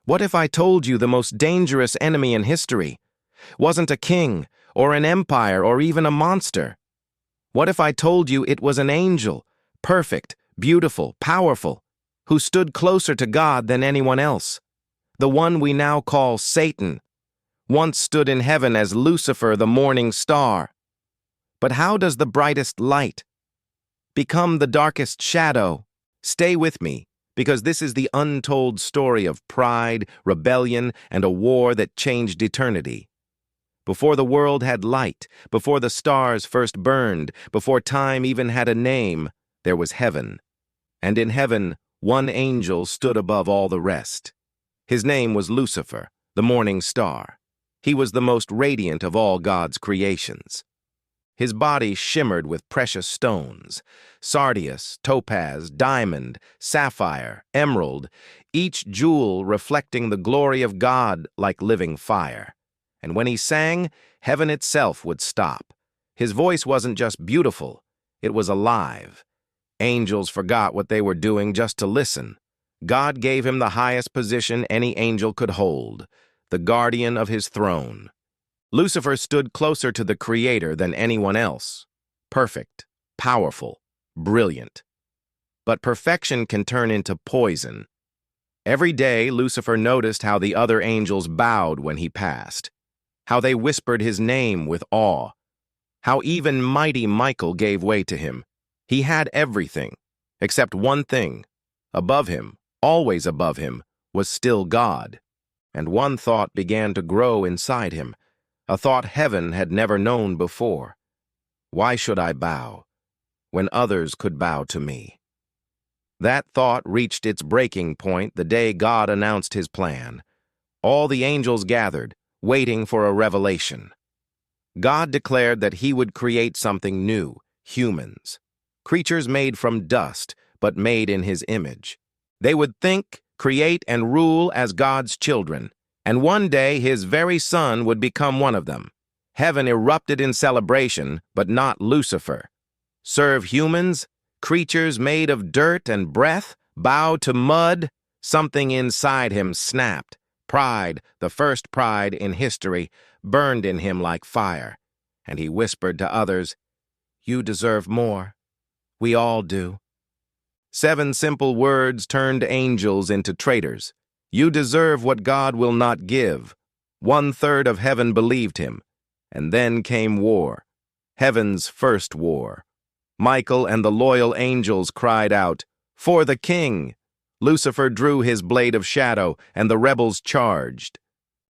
What if I told you the most dangerous enemy in history wasn't a king or an empire or even a monster? What if I told you it was an angel, perfect, beautiful, powerful, who stood closer to God than anyone else? The one we now call Satan once stood in heaven as Lucifer, the morning star. But how does the brightest light become the darkest shadow? Stay with me, because this is the untold story of pride, rebellion, and a war that changed eternity. Before the world had light, before the stars first burned, before time even had a name, there was heaven. And in heaven, one angel stood above all the rest. His name was Lucifer, the morning star. He was the most radiant of all God's creations. His body shimmered with precious stones, sardius, topaz, diamond, sapphire, emerald, each jewel reflecting the glory of God like living fire. And when he sang, heaven itself would stop. His voice wasn't just beautiful, it was alive. Angels forgot what they were doing just to listen. God gave him the highest position any angel could hold, the guardian of his throne. Lucifer stood closer to the Creator than anyone else. Perfect, powerful, brilliant. But perfection can turn into poison. Every day, Lucifer noticed how the other angels bowed when he passed, how they whispered his name with awe, how even mighty Michael gave way to him. He had everything, except one thing. Above him, always above him, was still God. And one thought began to grow inside him, a thought heaven had never known before. Why should I bow when others could bow to me? That thought reached its breaking point the day God announced his plan. All the angels gathered, waiting for a revelation. God declared that he would create something new, humans, creatures made from dust, but made in his image. They would think, create, and rule as God's children. And one day his very son would become one of them. Heaven erupted in celebration, but not Lucifer. Serve humans, creatures made of dirt and breath, bow to mud. Something inside him snapped. Pride, the first pride in history, burned in him like fire. And he whispered to others, "You deserve more. We all do." 7 simple words turned angels into traitors. You deserve what God will not give. 1/3 of heaven believed him. And then came war, heaven's first war. Michael and the loyal angels cried out, "For the king!" Lucifer drew his blade of shadow, and the rebels charged.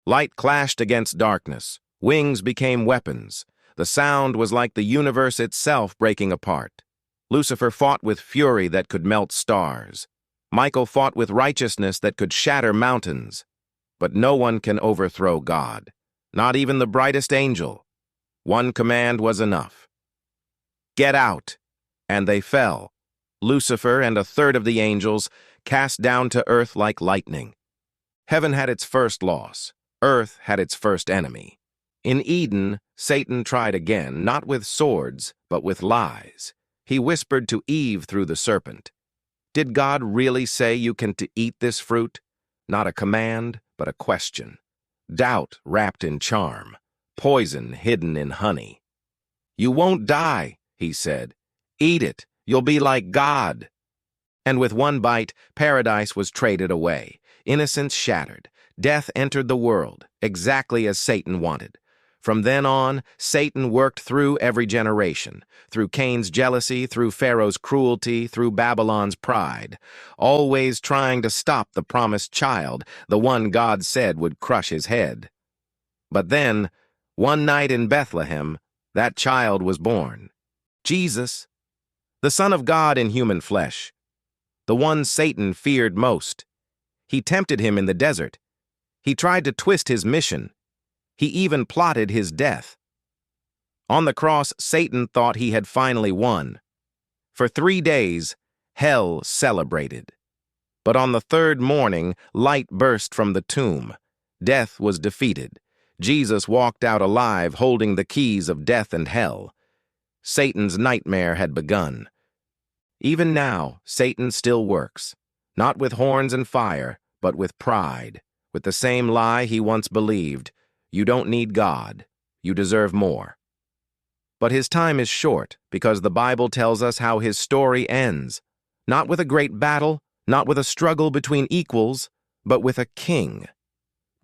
Light clashed against darkness. Wings became weapons. The sound was like the universe itself breaking apart. Lucifer fought with fury that could melt stars. Michael fought with righteousness that could shatter mountains. But no one can overthrow God, not even the brightest angel. One command was enough. Get out! And they fell. Lucifer and 1/3 of the angels cast down to earth like lightning. Heaven had its first loss. Earth had its first enemy. In Eden, Satan tried again, not with swords, but with lies. He whispered to Eve through the serpent, "Did God really say you can eat this fruit?" Not a command, but a question. Doubt wrapped in charm. Poison hidden in honey. "You won't die," he said. "Eat it. You'll be like God." And with one bite, paradise was traded away. Innocence shattered. Death entered the world, exactly as Satan wanted. From then on, Satan worked through every generation, through Cain's jealousy, through Pharaoh's cruelty, through Babylon's pride, always trying to stop the promised child, the one God said would crush his head. But then, one night in Bethlehem, that child was born. Jesus, the Son of God in human flesh, the one Satan feared most. He tempted him in the desert. He tried to twist his mission. He even plotted his death. On the cross, Satan thought he had finally won. For 3 days, hell celebrated. But on the 3rd morning, light burst from the tomb. Death was defeated. Jesus walked out alive, holding the keys of death and hell. Satan's nightmare had begun. Even now, Satan still works, not with horns and fire, but with pride, with the same lie he once believed. You don't need God. You deserve more. But his time is short because the Bible tells us how his story ends. Not with a great battle, not with a struggle between equals, but with a king.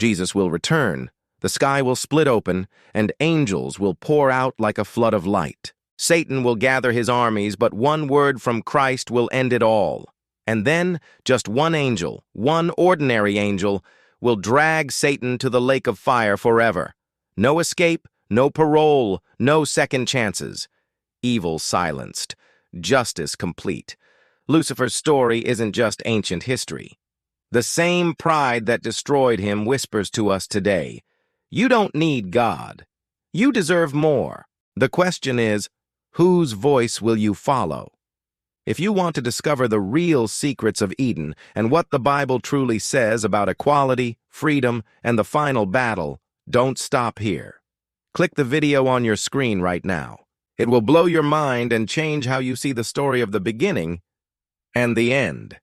Jesus will return, the sky will split open, and angels will pour out like a flood of light. Satan will gather his armies, but one word from Christ will end it all. And then, just one angel, one ordinary angel, will drag Satan to the lake of fire forever. No escape, no parole, no second chances. Evil silenced, justice complete. Lucifer's story isn't just ancient history. The same pride that destroyed him whispers to us today. You don't need God. You deserve more. The question is, whose voice will you follow? If you want to discover the real secrets of Eden and what the Bible truly says about equality, freedom, and the final battle, don't stop here. Click the video on your screen right now. It will blow your mind and change how you see the story of the beginning and the end.